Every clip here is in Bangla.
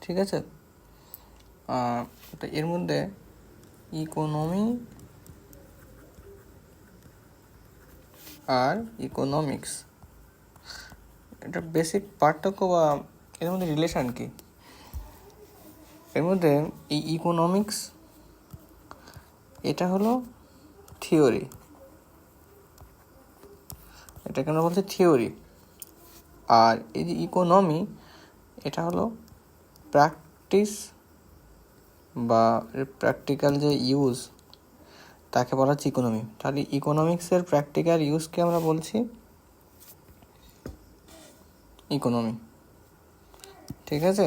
ঠিক আছে। তো এর মধ্যে ইকোনমি আর ইকোনমিক্স, এটা বেসিক পার্থক্য বা এর মধ্যে রিলেশান কি? এর মধ্যে এই ইকোনমিক্স এটা হলো থিওরি, এটাকে আমরা বলছি থিওরি। আর এই যে ইকোনমি, এটা হলো প্র্যাকটিস বা প্র্যাকটিক্যাল যে ইউজ, তাকে বলা হচ্ছে ইকোনমি। তাহলে ইকোনমিক্সের প্র্যাকটিক্যাল ইউজকে আমরা বলছি ইকোনমি। ঠিক আছে,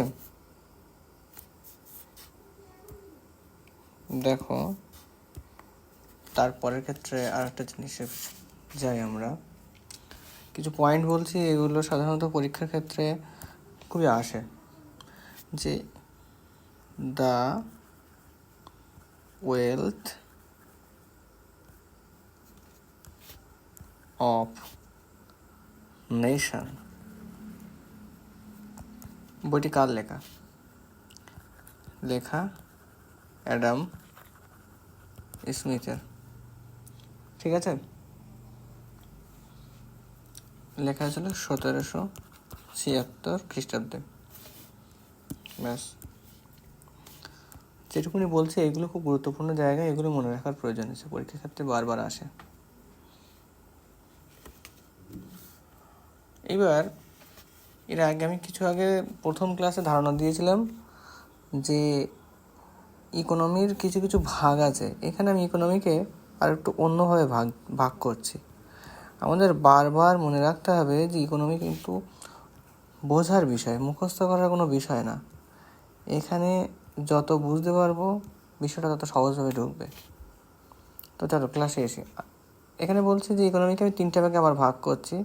দেখো তারপরের ক্ষেত্রে আর একটা জিনিসে যাই আমরা, কিছু পয়েন্ট বলছি, এগুলো সাধারণত পরীক্ষার ক্ষেত্রে খুবই আসে, যে দ্য ওয়েলথ অফ নেশন, বইটি কার লেখা? লেখা অ্যাডাম স্মিথের। ঠিক আছে, লেখা হয়েছিল 1776 খ্রিস্টাব্দে। ব্যাস, যেটুকুনি বলছি এগুলো খুব গুরুত্বপূর্ণ জায়গা, এগুলো মনে রাখার প্রয়োজন আছে, পরীক্ষার ক্ষেত্রে বারবার আসে। এবার আমি কিছু আগে প্রথম ক্লাসে ধারণা দিয়েছিলাম যে ইকোনমির কিছু কিছু ভাগ আছে। এখানে আমি ইকোনমিকে আর একটু অন্যভাবে ভাগ করছি। আমাদের বারবার মনে রাখতে হবে যে ইকোনমি কিন্তু বোঝার বিষয়, মুখস্থ করার কোনো বিষয় না। এখানে যত বুঝতে পারবো বিষয়টা তত সহজভাবে ঢুকবে। তো চলো ক্লাসে এসে, এখানে বলছি যে ইকোনমিকে আমি 3টে ভাগে আবার ভাগ করছি।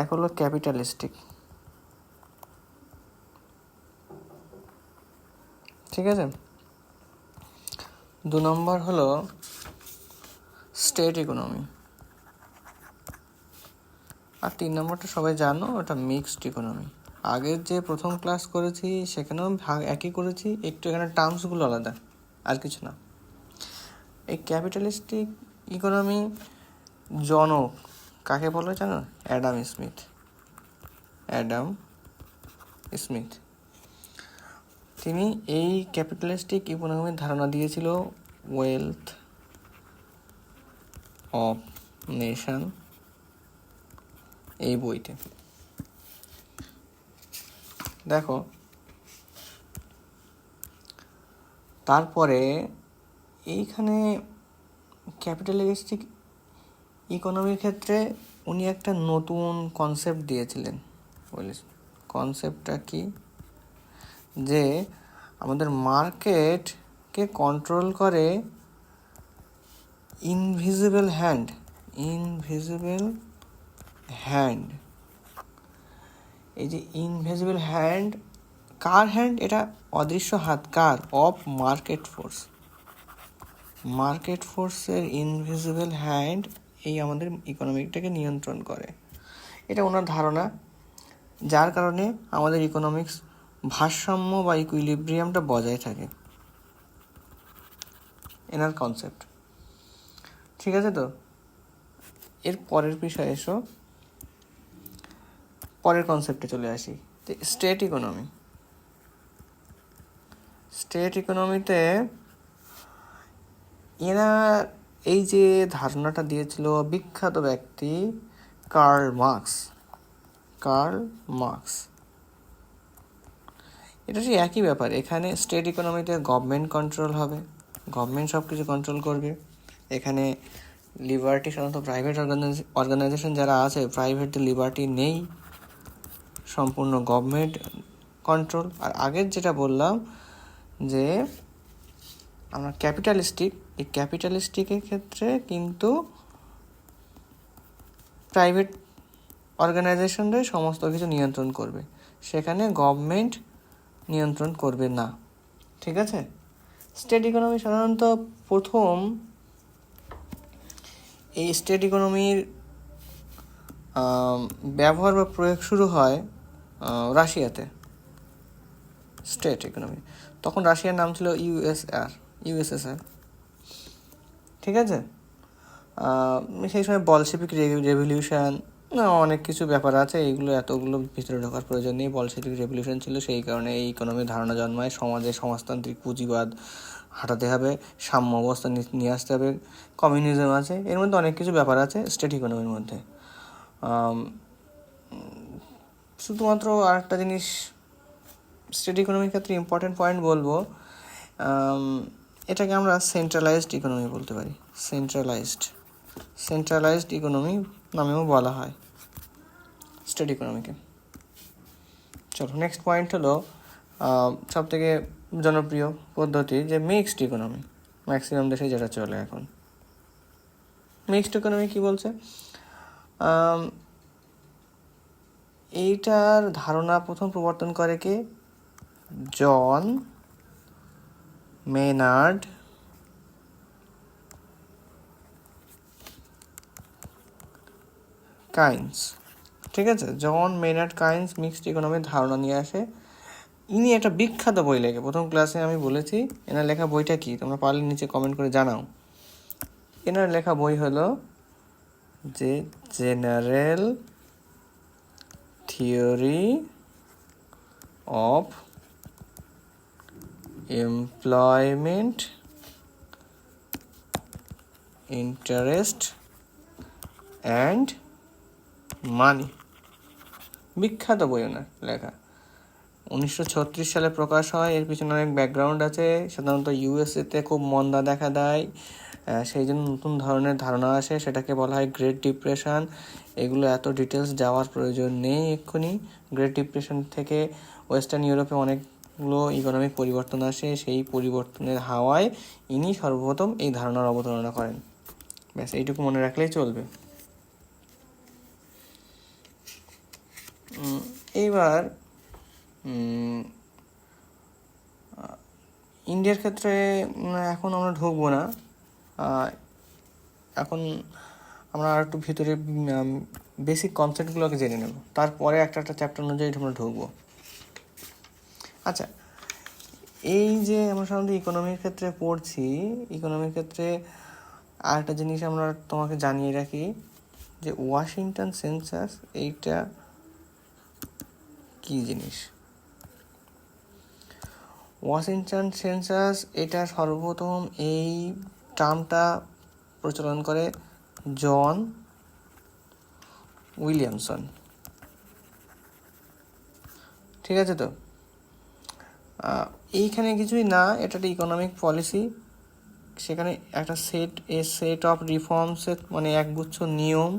এক হলো ক্যাপিটালিস্টিক, ঠিক আছে। 2 নম্বর হলো স্টেট ইকোনমি, আর 3 নম্বরটা সবাই জানো, ওটা মিক্সড ইকোনমি। আগের যে প্রথম ক্লাস করেছি সেখানেও ভাগ একই করেছি, একটু এখানে টার্মসগুলো আলাদা, আর কিছু না। এই ক্যাপিটালিস্টিক ইকোনমি জনক কাকে বলে জানো? Adam Smith. তিনি এই ক্যাপিটালিস্টিক ইকোনমির ধারণা দিয়েছিল ওয়েলথ অফ নেশন এই বইতে। দেখো তারপরে এইখানে ক্যাপিটালিস্টিক ইকোনমির ক্ষেত্রে উনি একটা নতুন কনসেপ্ট দিয়েছিলেন। কনসেপ্টটা কি? যে আমাদের মার্কেটকে কন্ট্রোল করে ইনভিজিবল হ্যান্ড। এই যে ইনভিজিবল হ্যান্ড, কার হ্যান্ড? এটা অদৃশ্য হাত, কার? অফ মার্কেট ফোর্সের ইনভিজিবল হ্যান্ড এই আমাদের ইকোনমিকটাকে নিয়ন্ত্রণ করে। এটা ওনার ধারণা, যার কারণে আমাদের ইকোনমিক্স ভারসাম্য বা ইকুইলিব্রিয়ামটা বজায় থাকে, এনার কনসেপ্ট। ঠিক আছে, তো এর পরের বিষয়ে এসো, পরের কনসেপ্টে চলে আসি। স্টেট ইকোনমিতে এরা এই যে ধারণাটা দিয়েছিল বিখ্যাত ব্যক্তি কার্ল মার্কস। এটা সেই একই ব্যাপার। এখানে স্টেট ইকোনমিতে গভর্নমেন্ট কন্ট্রোল হবে, গভর্নমেন্ট সব কিছু কন্ট্রোল করবে। এখানে লিবার্টি সাধারণত প্রাইভেট অর্গানাইজেশন যারা আছে, প্রাইভেটদের লিবার্টি নেই, সম্পূর্ণ গভর্নমেন্ট কন্ট্রোল। আর আগের যেটা বললাম যে আমরা এই ক্যাপিটালিস্টিকের ক্ষেত্রে কিন্তু প্রাইভেট অর্গানাইজেশনরাই সমস্ত কিছু নিয়ন্ত্রণ করবে, সেখানে গভর্নমেন্ট নিয়ন্ত্রণ করবে না। ঠিক আছে, স্টেট ইকোনমি সাধারণত প্রথম এই স্টেট ইকোনমির ব্যবহার বা প্রয়োগ শুরু হয় রাশিয়াতে। State economy. তখন রাশিয়ার নাম ছিল ইউএসএসআর। ঠিক আছে, সেই সময় বলশেভিক রেভলিউশন, অনেক কিছু ব্যাপার আছে, এইগুলো এতগুলো ভিতরে ঢোকার প্রয়োজন নেই। বলশেভিক রেভলিউশন ছিল, সেই কারণে এই ইকোনমির ধারণা জন্মায়। সমাজে সমাজতান্ত্রিক পুঁজিবাদ হাঁটাতে হবে, সাম্য অবস্থা নিয়ে আসতে হবে, কমিউনিজম আছে, এর মধ্যে অনেক কিছু ব্যাপার আছে স্টেট ইকোনমির মধ্যে। শুধুমাত্র আরেকটা জিনিস স্টেট ইকোনমির ক্ষেত্রে ইম্পর্টেন্ট পয়েন্ট বলবো, এটাকে আমরা সেন্ট্রালাইজড ইকোনমি বলতে পারি। সেন্ট্রালাইজড ইকোনমি নামেও বলা হয় স্টেট ইকোনমিকে। চলো, নেক্সট পয়েন্ট হলো সবথেকে জনপ্রিয় পদ্ধতি, যে মিক্সড ইকোনমি। ম্যাক্সিমাম দেশে যেটা চলে এখন। মিক্সড ইকোনমি কি বলছে? এইটার ধারণা প্রথম প্রবর্তন করে কে? জন মেনার্ড কাইন্স। ঠিক আছে, জন মেনার্ড কাইন্স মিক্সড ইকোনমির ধারণা নিয়ে আসে। ইনি একটা বিখ্যাত বই লেখে, প্রথম ক্লাসে আমি বলেছি। এনার লেখা বইটা কি, তোমরা পারলে নিচে কমেন্ট করে জানাও। এনার লেখা বই হলো যে general theory of employment, interest and money. বিখ্যাত বই ওনার লেখা, 1936 সালে প্রকাশ হয়। এর পিছনে অনেক ব্যাকগ্রাউন্ড আছে। সাধারণত ইউএসএতে খুব মন্দা দেখা দেয়, সেই জন্য নতুন ধরনের ধারণা আসে, সেটাকে বলা হয় গ্রেট ডিপ্রেশন। এগুলো এত ডিটেলস যাওয়ার প্রয়োজন নেই এক্ষুনি। গ্রেট ডিপ্রেশন থেকে ওয়েস্টার্ন ইউরোপে অনেকগুলো ইকোনমিক পরিবর্তন আসে, সেই পরিবর্তনের হাওয়ায় ইনি সর্বপ্রথম এই ধারণার অবতারণা করেন। ব্যাস, এইটুকু মনে রাখলেই চলবে। এইবার ইন্ডিয়ার ক্ষেত্রে এখন আমরা ঢুকবো না, এখন আমরা আর একটু ভিতরে বেসিক কনসেপ্টগুলোকে জেনে নেব, তারপরে একটা চ্যাপ্টার অনুযায়ী আমরা ঢুকবো। আচ্ছা, এই যে আমরা সাধারণত ইকোনমির ক্ষেত্রে পড়ছি, ইকোনমির ক্ষেত্রে আরেকটা জিনিস আমরা তোমাকে জানিয়ে রাখি, যে ওয়াশিংটন সেন্সাস এইটা কি জিনিস। ওয়াশিংটন সেন্সাস এটা সর্বপ্রথম এই টার্মটা প্রচলন করে জন উইলিয়ামসন। ঠিক আছে, তো এইখানে কিছুই না, এটা একটা ইকোনমিক পলিসি। সেখানে একটা সেট অফ রিফর্মসের, মানে একগুচ্ছ নিয়ম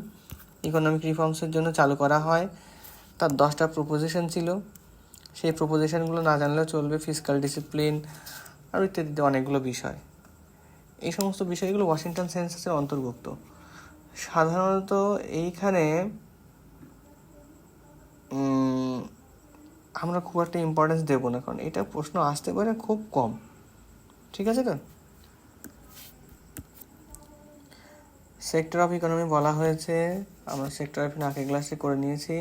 ইকোনমিক রিফর্মসের জন্য চালু করা হয়। তার 10টা প্রপোজিশন ছিল, সেই প্রপোজিশনগুলো না জানলেও চলবে। ফিসকাল ডিসিপ্লিন আর ইত্যাদি অনেকগুলো বিষয়, এই সমস্ত বিষয়গুলো ওয়াশিংটন সেন্সাসের অন্তর্ভুক্ত। সাধারণত এইখানে আমরা খুব একটা ইম্পর্টেন্স দেবো না, কারণ এটা প্রশ্ন আসতে পারে খুব কম। ঠিক আছে, তো সেক্টর অফ ইকোনমি বলা হয়েছে, আমরা সেক্টর অফ আগের ক্লাসে করে নিয়েছি।